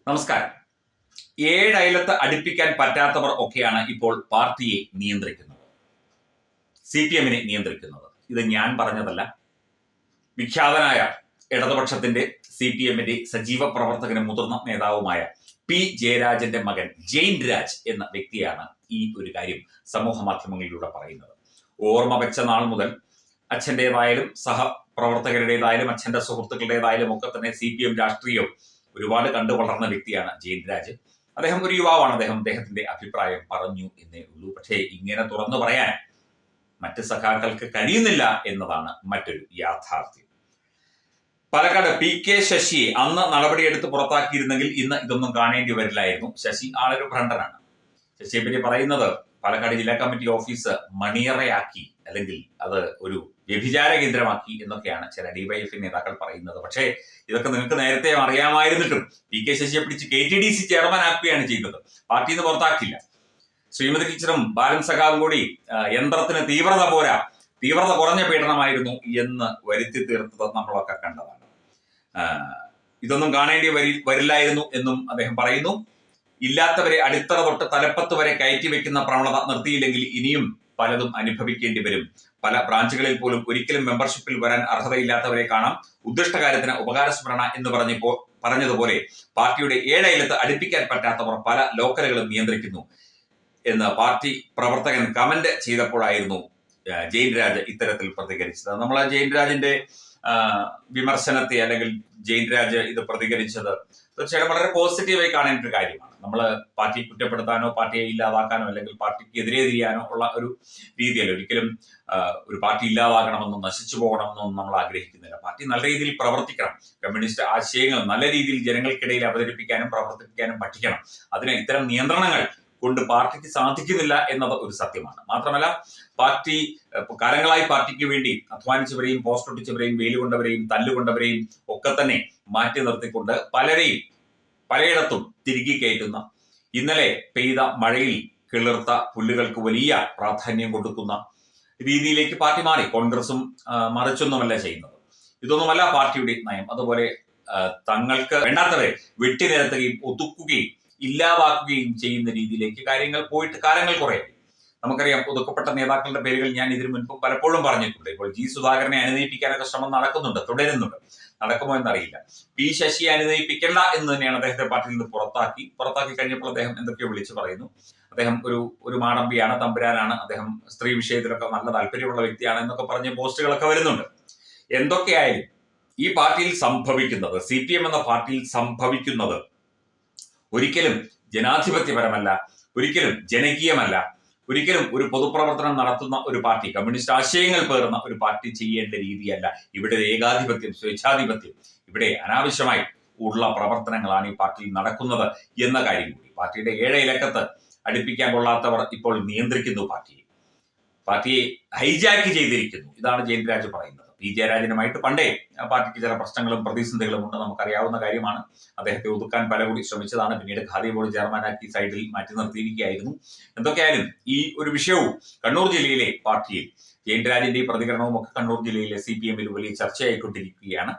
നമസ്കാരം. ഏഴയലത്ത് അടുപ്പിക്കാൻ പറ്റാത്തവർ ഒക്കെയാണ് ഇപ്പോൾ പാർട്ടിയെ നിയന്ത്രിക്കുന്നത്, CPM നിയന്ത്രിക്കുന്നത്. ഇത് ഞാൻ പറഞ്ഞതല്ല. വിഖ്യാതനായ ഇടതുപക്ഷത്തിന്റെ CPM സജീവ പ്രവർത്തകനും മുതിർന്ന നേതാവുമായ പി ജയരാജന്റെ മകൻ ജെയിൻ രാജ് എന്ന വ്യക്തിയാണ് ഈ ഒരു കാര്യം സമൂഹ മാധ്യമങ്ങളിലൂടെ പറയുന്നത്. ഓർമ്മ വെച്ച നാൾ മുതൽ അച്ഛൻ്റെതായാലും സഹപ്രവർത്തകരുടേതായാലും അച്ഛന്റെ സുഹൃത്തുക്കളുടേതായാലും ഒക്കെ തന്നെ CPM രാഷ്ട്രീയവും ഒരുപാട് കണ്ടു വളർന്ന വ്യക്തിയാണ് ജെയിൻ രാജ്. അദ്ദേഹം ഒരു യുവാവാണ്. അദ്ദേഹത്തിന്റെ അഭിപ്രായം പറഞ്ഞു എന്നേ ഉള്ളൂ. പക്ഷേ ഇങ്ങനെ തുറന്നു പറയാൻ മറ്റ് സഖാക്കൾക്ക് കഴിയുന്നില്ല എന്നതാണ് മറ്റൊരു യാഥാർത്ഥ്യം. പാലക്കാട് PK ശശിയെ അന്ന് നടപടിയെടുത്ത് പുറത്താക്കിയിരുന്നെങ്കിൽ ഇന്ന് ഇതൊന്നും കാണേണ്ടി വരില്ലായിരുന്നു. ശശി ആളൊരു ഭ്രണ്ടനാണ്. ശശിയെ പറ്റി പറയുന്നത് പാലക്കാട് ജില്ലാ കമ്മിറ്റി ഓഫീസ് മണിയറയാക്കി, അല്ലെങ്കിൽ അത് ഒരു വ്യഭിചാര കേന്ദ്രമാക്കി എന്നൊക്കെയാണ് ചില DYFI നേതാക്കൾ പറയുന്നത്. പക്ഷേ ഇതൊക്കെ നിങ്ങൾക്ക് നേരത്തെ അറിയാമായിരുന്നിട്ടും PK ശശിയെ പിടിച്ച് KTDC ചെയർമാൻ ആക്കുകയാണ് ചെയ്തത്. പാർട്ടിയിൽ നിന്ന് പുറത്താക്കില്ല. ശ്രീമതി ടീച്ചറും ബാലൻ സഖാവും കൂടി യന്ത്രത്തിന് തീവ്രത കുറഞ്ഞ പീഡനമായിരുന്നു എന്ന് വരുത്തി തീർത്തത് നമ്മളൊക്കെ കണ്ടതാണ്. ഇതൊന്നും കാണേണ്ടി വരില്ലായിരുന്നു എന്നും അദ്ദേഹം പറയുന്നു. ഇല്ലാത്തവരെ അടിത്തറ തൊട്ട് തലപ്പത്ത് വരെ കയറ്റി വെക്കുന്ന പ്രവണത നിർത്തിയില്ലെങ്കിൽ ഇനിയും പലതും അനുഭവിക്കേണ്ടി വരും. പല ബ്രാഞ്ചുകളിൽ പോലും ഒരിക്കലും മെമ്പർഷിപ്പിൽ വരാൻ അർഹതയില്ലാത്തവരെ കാണാം. ഉദ്ദിഷ്ടകാര്യത്തിന് ഉപകാരസ്മരണ എന്ന് പറഞ്ഞതുപോലെ പാർട്ടിയുടെ ഏഴയലത്ത് അടുപ്പിക്കാൻ പറ്റാത്തവർ പല ലോക്കലുകളും നിയന്ത്രിക്കുന്നു എന്ന് പാർട്ടി പ്രവർത്തകൻ കമന്റ് ചെയ്തപ്പോഴായിരുന്നു ജെയിൻ രാജ് ഇത്തരത്തിൽ പ്രതികരിച്ചത്. നമ്മൾ ജെയിൻ രാജിന്റെ വിമർശനത്തെ, അല്ലെങ്കിൽ ജെയിൻ രാജ് ഇത് പ്രതികരിച്ചത് തീർച്ചയായും വളരെ പോസിറ്റീവായി കാണേണ്ട ഒരു കാര്യമാണ്. നമ്മൾ പാർട്ടിയെ കുറ്റപ്പെടുത്താനോ പാർട്ടിയെ ഇല്ലാതാക്കാനോ അല്ലെങ്കിൽ പാർട്ടിക്ക് എതിരെ തിരിയാനോ ഉള്ള ഒരു രീതിയല്ല. ഒരിക്കലും ഒരു പാർട്ടി ഇല്ലാതാകണമെന്നോ നശിച്ചു പോകണമെന്നൊന്നും നമ്മൾ ആഗ്രഹിക്കുന്നില്ല. പാർട്ടി നല്ല രീതിയിൽ പ്രവർത്തിക്കണം. കമ്മ്യൂണിസ്റ്റ് ആശയങ്ങൾ നല്ല രീതിയിൽ ജനങ്ങൾക്കിടയിൽ അവതരിപ്പിക്കാനും പ്രവർത്തിപ്പിക്കാനും പഠിക്കണം. അതിന് ഇത്തരം നിയന്ത്രണങ്ങൾ കൊണ്ട് പാർട്ടിക്ക് സാധിക്കുന്നില്ല എന്നത് ഒരു സത്യമാണ്. മാത്രമല്ല, പാർട്ടി കാലങ്ങളായി പാർട്ടിക്ക് വേണ്ടി അധ്വാനിച്ചവരെയും പോസ്റ്റ് ഒട്ടിച്ചവരെയും വെയിൽ കൊണ്ടവരെയും തല്ലുകൊണ്ടവരെയും ഒക്കെ തന്നെ മാറ്റി നിർത്തിക്കൊണ്ട് പലയിടത്തും തിരികെ കയറ്റുന്ന, ഇന്നലെ പെയ്ത മഴയിൽ കിളിർത്ത പുല്ലുകൾക്ക് വലിയ പ്രാധാന്യം കൊടുക്കുന്ന രീതിയിലേക്ക് പാർട്ടി മാറി. കോൺഗ്രസും മറിച്ചൊന്നുമല്ല ചെയ്യുന്നത്. ഇതൊന്നുമല്ല പാർട്ടിയുടെ നയം. അതുപോലെ തങ്ങൾക്ക് വേണ്ടാത്തവരെ വെട്ടിനിരത്തുകയും ഒതുക്കുകയും ഇല്ലാതാക്കുകയും ചെയ്യുന്ന രീതിയിലേക്ക് കാര്യങ്ങൾ പോയിട്ട് കാലങ്ങൾ കുറയായി. നമുക്കറിയാം, ഒതുക്കപ്പെട്ട നേതാക്കളുടെ പേരുകൾ ഞാൻ ഇതിനു മുൻപ് പലപ്പോഴും പറഞ്ഞിട്ടുണ്ട്. ഇപ്പോൾ G സുധാകരനെ അനുനയിപ്പിക്കാനൊക്കെ ശ്രമം നടക്കുന്നുണ്ട്, തുടരുന്നുണ്ട്. നടക്കുമോ എന്നറിയില്ല. P ശശിയെ അനുനയിപ്പിക്കേണ്ട എന്ന് തന്നെയാണ് അദ്ദേഹത്തെ പാർട്ടിയിൽ നിന്ന് പുറത്താക്കി കഴിഞ്ഞപ്പോൾ അദ്ദേഹം എന്തൊക്കെയോ വിളിച്ചു പറയുന്നു. അദ്ദേഹം ഒരു മാടമ്പിയാണ്, തമ്പുരാനാണ്, അദ്ദേഹം സ്ത്രീ വിഷയത്തിലൊക്കെ നല്ല താല്പര്യമുള്ള വ്യക്തിയാണ് എന്നൊക്കെ പറഞ്ഞ് പോസ്റ്റുകളൊക്കെ വരുന്നുണ്ട്. എന്തൊക്കെയായാലും ഈ പാർട്ടിയിൽ സംഭവിക്കുന്നത്, CPM എന്ന പാർട്ടിയിൽ സംഭവിക്കുന്നത് ഒരിക്കലും ജനാധിപത്യപരമല്ല, ഒരിക്കലും ജനകീയമല്ല, ഒരിക്കലും ഒരു പൊതുപ്രവർത്തനം നടത്തുന്ന ഒരു പാർട്ടി, കമ്മ്യൂണിസ്റ്റ് ആശയങ്ങൾ പേറുന്ന ഒരു പാർട്ടി ചെയ്യേണ്ട രീതിയല്ല. ഇവിടെ ഏകാധിപത്യം, സ്വേച്ഛാധിപത്യം, ഇവിടെ അനാവശ്യമായി ഉള്ള പ്രവർത്തനങ്ങളാണ് ഈ പാർട്ടിയിൽ നടക്കുന്നത് എന്ന കാര്യം കൂടി. പാർട്ടിയുടെ ഏഴയിലക്കത്ത് അടുപ്പിക്കാൻ കൊള്ളാത്തവർ ഇപ്പോൾ നിയന്ത്രിക്കുന്നു പാർട്ടിയെ ഹൈജാക്ക് ചെയ്തിരിക്കുന്നു. ഇതാണ് ജെയിൻ രാജ് പറയുന്നത്. പി ജയരാജനുമായിട്ട് പണ്ടേ പാർട്ടിക്ക് ചില പ്രശ്നങ്ങളും പ്രതിസന്ധികളും ഉണ്ട്, നമുക്കറിയാവുന്ന കാര്യമാണ്. അദ്ദേഹത്തെ ഒതുക്കാൻ പലകൂടി ശ്രമിച്ചതാണ്. പിന്നീട് ഖാദി ബോർഡ് ചെയർമാനാക്കി സൈഡിൽ മാറ്റി നിർത്തിയിരിക്കുകയായിരുന്നു. എന്തൊക്കെയായാലും ഈ ഒരു വിഷയവും കണ്ണൂർ ജില്ലയിലെ പാർട്ടിയിൽ ജെയിൻ രാജിന്റെ പ്രതികരണവും ഒക്കെ കണ്ണൂർ ജില്ലയിലെ CPM വലിയ ചർച്ചയായിക്കൊണ്ടിരിക്കുകയാണ്.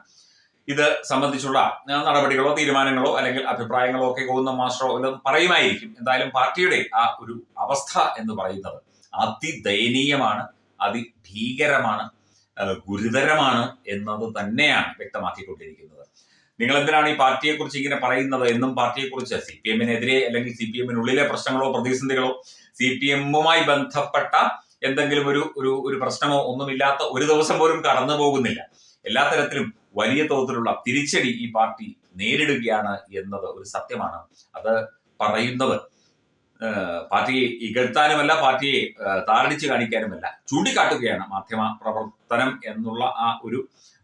ഇത് സംബന്ധിച്ചുള്ള നടപടികളോ തീരുമാനങ്ങളോ അല്ലെങ്കിൽ അഭിപ്രായങ്ങളോ ഒക്കെ ഗോവിന്ദ മാസ്റ്ററോ എല്ലാം പറയുമായിരിക്കും. എന്തായാലും പാർട്ടിയുടെ ആ ഒരു അവസ്ഥ എന്ന് പറയുന്നത് അതിദയനീയമാണ്, അതിഭീകരമാണ്, ഗുരുതരമാണ് എന്നത് തന്നെയാണ് വ്യക്തമാക്കിക്കൊണ്ടിരിക്കുന്നത്. നിങ്ങൾ എന്തിനാണ് ഈ പാർട്ടിയെ കുറിച്ച് ഇങ്ങനെ പറയുന്നത് എന്നും പാർട്ടിയെക്കുറിച്ച് CPM-നെതിരെ അല്ലെങ്കിൽ CPM-നുള്ളിലെ പ്രശ്നങ്ങളോ പ്രതിസന്ധികളോ CPM-മായി ബന്ധപ്പെട്ട എന്തെങ്കിലും ഒരു പ്രശ്നമോ ഒന്നുമില്ലാത്ത ഒരു ദിവസം പോലും കടന്നു പോകുന്നില്ല. എല്ലാ തരത്തിലും വലിയ തോതിലുള്ള തിരിച്ചടി ഈ പാർട്ടി നേരിടുകയാണ് എന്നത് ഒരു സത്യമാണ്. അത് പറയുന്നത് പാർട്ടിയെ ഇകഴ്ത്താനുമല്ല, പാർട്ടിയെ താറടിച്ച് കാണിക്കാനുമല്ല, ചൂണ്ടിക്കാട്ടുകയാണ്. മാധ്യമ പ്രവർത്തനം എന്നുള്ള ആ ഒരു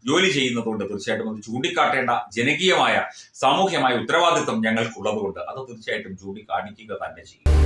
ജോലി ചെയ്യുന്നതുകൊണ്ട് തീർച്ചയായിട്ടും അത് ചൂണ്ടിക്കാട്ടേണ്ട ജനകീയമായ സാമൂഹ്യമായ ഉത്തരവാദിത്വം ഞങ്ങൾക്കുള്ളതുകൊണ്ട് അത് തീർച്ചയായിട്ടും ചൂണ്ടിക്കാണിക്കുക തന്നെ ചെയ്യും.